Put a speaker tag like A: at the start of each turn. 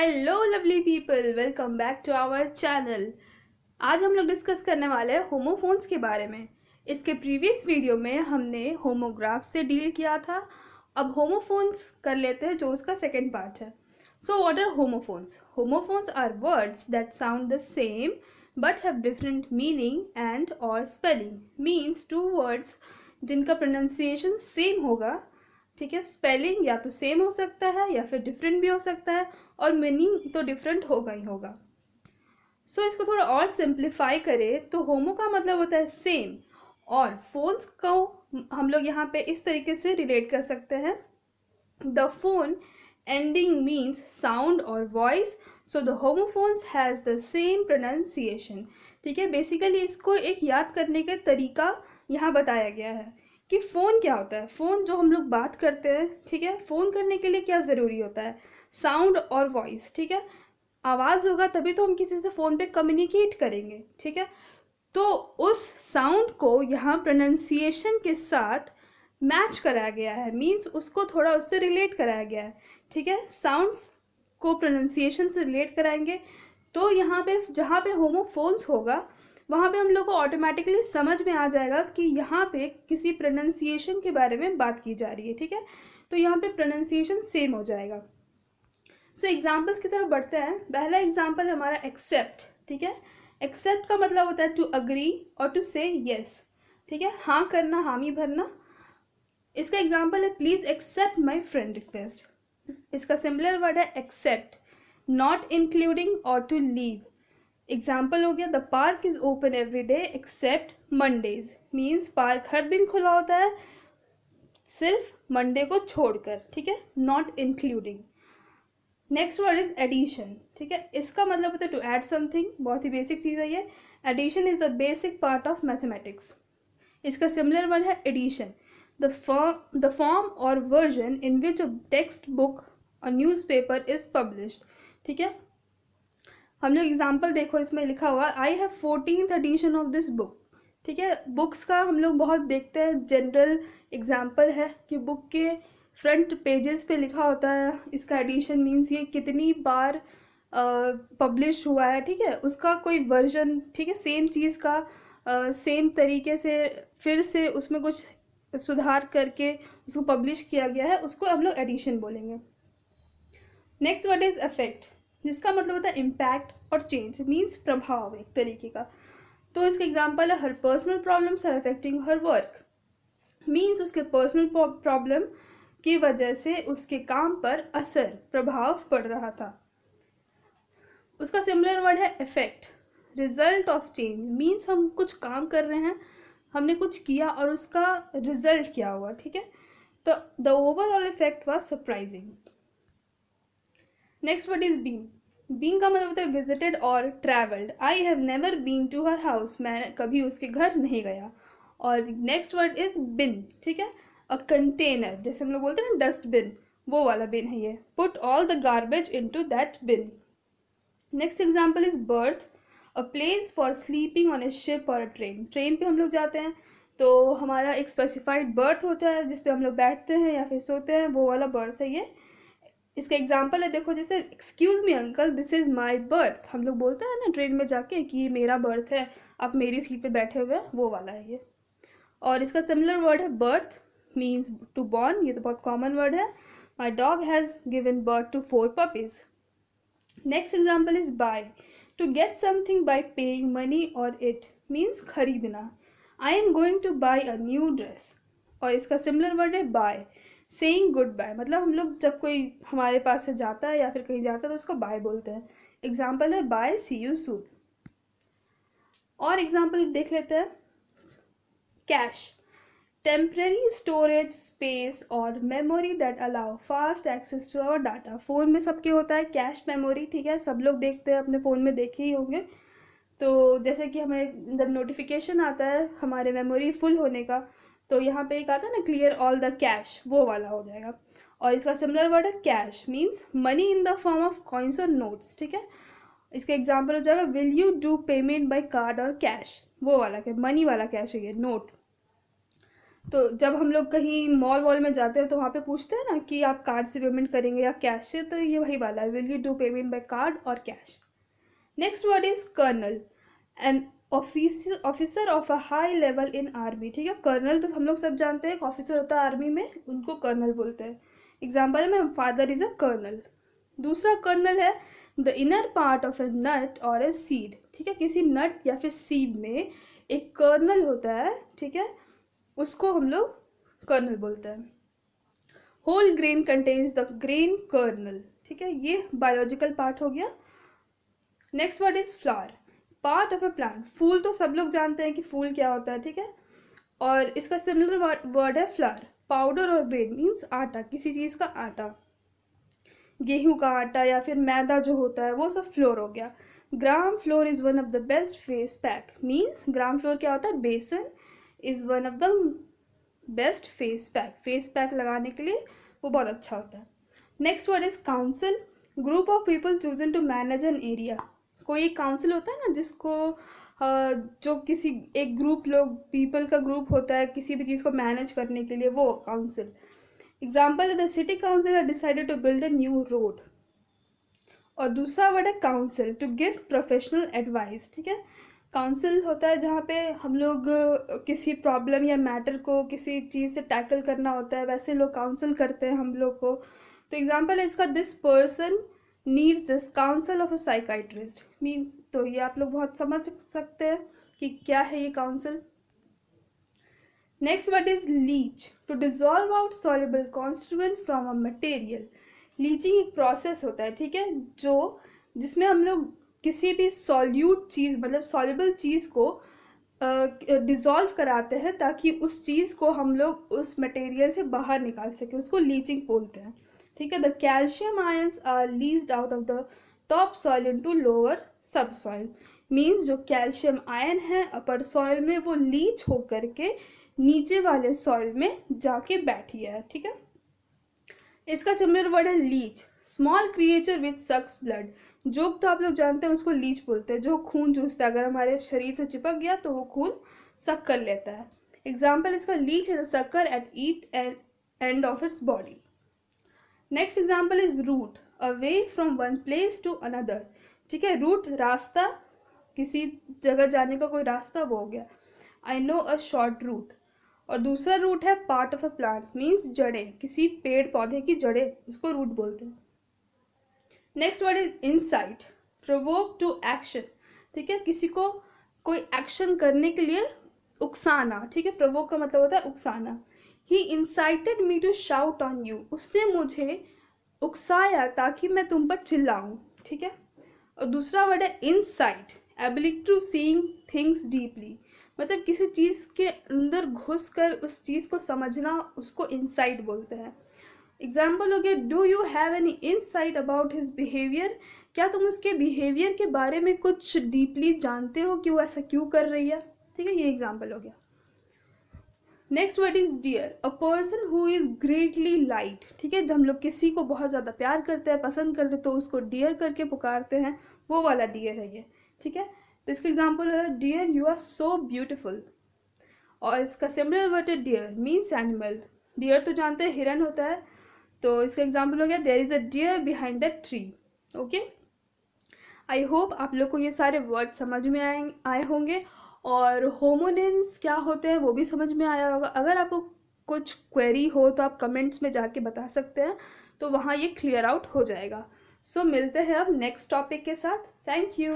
A: Hello lovely people, welcome back to our channel. आज हम लोग डिस्कस करने वाले हैं होमोफोन्स के बारे में। इसके प्रीवियस वीडियो में हमने होमोग्राफ से डील किया था। अब होमोफोन्स कर लेते हैं, जो उसका सेकेंड पार्ट है। So what are homophones? Homophones are words that sound the same but have different meaning and और स्पेलिंग। मीन्स टू वर्ड्स जिनका प्रोनाउंसिएशन सेम होगा, ठीक है। स्पेलिंग या तो सेम हो सकता है या फिर डिफरेंट भी हो सकता है, और मीनिंग तो डिफरेंट होगा ही होगा। सो इसको थोड़ा और सिंप्लीफाई करें तो होमो का मतलब होता है सेम, और फोन्स को हम लोग यहाँ पे इस तरीके से रिलेट कर सकते हैं। The phone ending means sound or voice, so the homophones has the same pronunciation। ठीक है, बेसिकली इसको एक याद करने का तरीका यहाँ बताया गया है कि फ़ोन क्या होता है। फ़ोन जो हम लोग बात करते हैं, ठीक है, फ़ोन करने के लिए क्या ज़रूरी होता है? साउंड और वॉइस, ठीक है। आवाज़ होगा तभी तो हम किसी से फ़ोन पे कम्युनिकेट करेंगे, ठीक है। तो उस साउंड को यहाँ प्रोनाउंसिएशन के साथ मैच कराया गया है, मीन्स उसको थोड़ा उससे रिलेट कराया गया है, ठीक है। साउंड्स को प्रोनाउंसिएशन से रिलेट कराएंगे तो यहाँ पे जहाँ पे होमोफोन्स होगा वहाँ पे हम लोग को ऑटोमेटिकली समझ में आ जाएगा कि यहाँ पे किसी प्रोनाउंसिएशन के बारे में बात की जा रही है, ठीक है। तो यहाँ पे प्रोनाउंसिएशन सेम हो जाएगा। सो एग्जाम्पल्स की तरफ बढ़ते हैं। पहला एग्जाम्पल हमारा एक्सेप्ट, ठीक है। एक्सेप्ट का मतलब होता है to agree or to say yes, ठीक है, हाँ करना, हामी भरना। इसका एग्जाम्पल है please accept my friend request. इसका सिमिलर वर्ड है except, not including or to leave. Example हो गया the park is open every day except Mondays, means park हर दिन खुला होता है सिर्फ मंडे को छोड़कर, ठीक है, not including. Next word is addition, ठीक है। इसका मतलब होता है टू ऐड समथिंग, बहुत ही बेसिक चीज़ है ये। Addition is the basic part of mathematics. इसका सिमिलर वर्ड है एडिशन, द फॉर्म और version in which a textbook और न्यूज़ पेपर इज पब्लिश्ड, ठीक है। हम लोग एग्जाम्पल देखो, इसमें लिखा हुआ I have 14th edition of this book, ठीक है। बुक्स का हम लोग बहुत देखते हैं, जनरल एग्जाम्पल है कि बुक के फ्रंट पेजेस पे लिखा होता है इसका एडिशन, मीन्स ये कितनी बार पब्लिश हुआ है, ठीक है, उसका कोई वर्जन, ठीक है, सेम चीज़ का सेम तरीके से फिर से उसमें कुछ सुधार करके उसको पब्लिश किया गया है, उसको हम लोग एडिशन बोलेंगे। नेक्स्ट वर्ड इज अफेक्ट, जिसका मतलब होता है इम्पैक्ट और चेंज, मीन्स प्रभाव एक तरीके का। तो इसका एग्जाम्पल है her personal problems are affecting her work, means उसके पर्सनल प्रॉब्लम की वजह से उसके काम पर असर, प्रभाव पड़ रहा था। उसका सिमिलर वर्ड है effect, result of change, means हम कुछ काम कर रहे हैं, हमने कुछ किया और उसका रिजल्ट क्या हुआ, ठीक है। तो the overall effect was surprising. Next word is been, been का मतलब होता है विजिटेड और travelled. I have never been to her house, मैं कभी उसके घर नहीं गया। और नेक्स्ट वर्ड इज बिन, ठीक है, अ कंटेनर, जैसे हम लोग बोलते हैं ना डस्टबिन, वो वाला बिन है ये। Put all the garbage into that bin. Next example is berth, a place for sleeping on a ship और अ ट्रेन। ट्रेन पे हम लोग जाते हैं तो हमारा एक स्पेसिफाइड बर्थ होता है जिसपे हम लोग बैठते हैं या फिर सोते हैं, वो वाला बर्थ है ये। इसका एग्जाम्पल है, देखो, जैसे excuse me uncle this is my birth, हम लोग बोलते हैं ना ट्रेन में जाके कि ये मेरा बर्थ है, आप मेरी सीट पे बैठे हुए हैं, वो वाला है ये। और इसका सिमिलर वर्ड है बर्थ, मीन्स टू बॉर्न, ये तो बहुत कॉमन वर्ड है। My dog has given birth to 4 puppies। Next example is buy, to get something by paying money और इट, मीन्स खरीदना। I am going to buy a new dress. और इसका similar word है bye, saying good bye, मतलब हम लोग जब कोई हमारे पास से जाता है या फिर कहीं जाता है तो उसको बाय बोलते हैं। एग्जाम्पल है बाय, सी यू सून। और एग्जाम्पल देख लेते हैं। कैश, टेम्पररी स्टोरेज स्पेस और memory that allow fast access to our data. Phone में सबके होता है कैश मेमोरी, ठीक है, सब लोग देखते हैं, अपने फ़ोन में देखे ही होंगे। तो जैसे कि हमें जब नोटिफिकेशन आता है हमारे मेमोरी फुल होने का, तो यहाँ पे एक आता है ना क्लियर ऑल द कैश, वो वाला हो जाएगा। और इसका सिमिलर वर्ड है cash, means money in the form of coins और नोट्स, ठीक है। इसका एग्जाम्पल हो जाएगा will you do payment by card or cash, वो वाला, क्या मनी वाला कैश है ये, नोट। तो जब हम लोग कहीं मॉल वॉल में जाते हैं तो वहाँ पे पूछते हैं ना कि आप कार्ड से पेमेंट करेंगे या कैश से, तो ये वही वाला है, will you do payment by card or cash. Next word is colonel, an officer of a high level in army. ठीक है, कर्नल तो हम लोग सब जानते हैं, एक ऑफिसर होता है आर्मी में, उनको कर्नल बोलते हैं। एग्जाम्पल है, my father is a colonel. दूसरा कर्नल है the inner part of a nut और ए सीड। ठीक है, किसी नट या फिर सीड में एक कर्नल होता है, ठीक है, उसको हम लोग कर्नल बोलते हैं। Whole grain contains the grain kernel. ठीक है, ये बायोलॉजिकल पार्ट हो गया। Next word is flower, part of a plant. फूल तो सब लोग जानते हैं कि फूल क्या होता है, ठीक है, और इसका सिमिलर वर्ड है फ्लावर। पाउडर और ग्रेन मीन्स आटा, किसी चीज का आटा, गेहूं का आटा या फिर मैदा जो होता है वो सब फ्लोर हो गया। Gram flour is one of the best face pack, means gram flour क्या होता है, besan is one of the best face pack, face pack लगाने के लिए वो बहुत अच्छा होता है। Next word is council, group of people chosen to manage an area. कोई एक काउंसिल होता है ना जिसको जो किसी एक ग्रुप लोग पीपल का ग्रुप होता है किसी भी चीज़ को मैनेज करने के लिए, वो काउंसिल। एग्जाम्पल है the city council had decided to build a new road. और दूसरा वर्ड है counsel, to give professional advice. ठीक है, काउंसिल होता है जहाँ पे हम लोग किसी प्रॉब्लम या मैटर को किसी चीज़ से टैकल करना होता है, वैसे लोग काउंसिल करते हैं हम लोग को। तो एग्जाम्पल है इसका, this person needs this council of a psychiatrist. Mean तो ये आप लोग बहुत समझ सकते हैं कि क्या है ये counsel. Next word is leach, to dissolve out soluble constituent from a material. Leaching एक प्रोसेस होता है, ठीक है, जो जिसमें हम लोग किसी भी सॉल्यूट चीज़ मतलब सॉल्युबल चीज़ को डिज़ोल्व कराते हैं ताकि उस चीज़ को हम लोग उस मटेरियल से बाहर निकाल सकें, उसको लीचिंग बोलते हैं। ठीक है, the calcium ions are leached out of the top soil into lower subsoil. Means जो कैल्शियम आयन है अपर सॉइल में वो लीच होकर के नीचे वाले सॉइल में जाके बैठी है। ठीक है, इसका सिमिलर वर्ड है लीच, स्मॉल क्रिएचर विच सक्स ब्लड। जोक तो आप लोग जानते हैं, उसको लीच बोलते हैं, जो खून चूसता है, अगर हमारे शरीर से चिपक गया तो वो खून सक कर लेता है। एग्जाम्पल इसका, leech is a sucker at each end of its body. Next example is route, a way from one place to another. ठीक है, रूट रास्ता, किसी जगह जाने का कोई रास्ता, वो हो गया। I know a short route. और दूसरा रूट है part of a plant, means जड़ें, किसी पेड़ पौधे की जड़ें, उसको रूट बोलते हैं। Next word is incite, provoke to action. ठीक है, किसी को कोई एक्शन करने के लिए उकसाना। ठीक है, प्रोवोक का मतलब होता है उकसाना। He incited me to shout on you, उसने मुझे उकसाया ताकि मैं तुम पर चिल्लाऊं। ठीक है, और दूसरा वर्ड है insight, ability to seeing things deeply, मतलब किसी चीज़ के अंदर घुस कर उस चीज़ को समझना, उसको इनसाइट बोलते हैं। एग्जाम्पल हो गया, do you have any insight about his behaviour. क्या तुम उसके बिहेवियर के बारे में कुछ डीपली जानते हो कि वो ऐसा क्यों कर रही है। ठीक है, ये एग्जाम्पल हो गया। Next word is dear, a person who is greatly liked. ठीक है, जब हम लोग किसी को बहुत ज़्यादा प्यार करते हैं, पसंद करते हैं, तो उसको डियर करके पुकारते हैं, वो वाला डियर है ये। ठीक है, तो इसका एग्जाम्पल है, dear you are so beautiful. और इसका सिमिलर वर्ड है डियर, मीन्स एनिमल। डियर तो जानते हैं हिरन होता है, तो इसका एग्जाम्पल हो गया, there is a deer behind the tree. Okay, I hope आप लोग को ये सारे वर्ड समझ में आए होंगे, और होमोनिम्स क्या होते हैं वो भी समझ में आया होगा। अगर आपको कुछ क्वेरी हो तो आप कमेंट्स में जाके बता सकते हैं, तो वहाँ ये क्लियर आउट हो जाएगा। सो मिलते हैं अब नेक्स्ट टॉपिक के साथ। Thank you.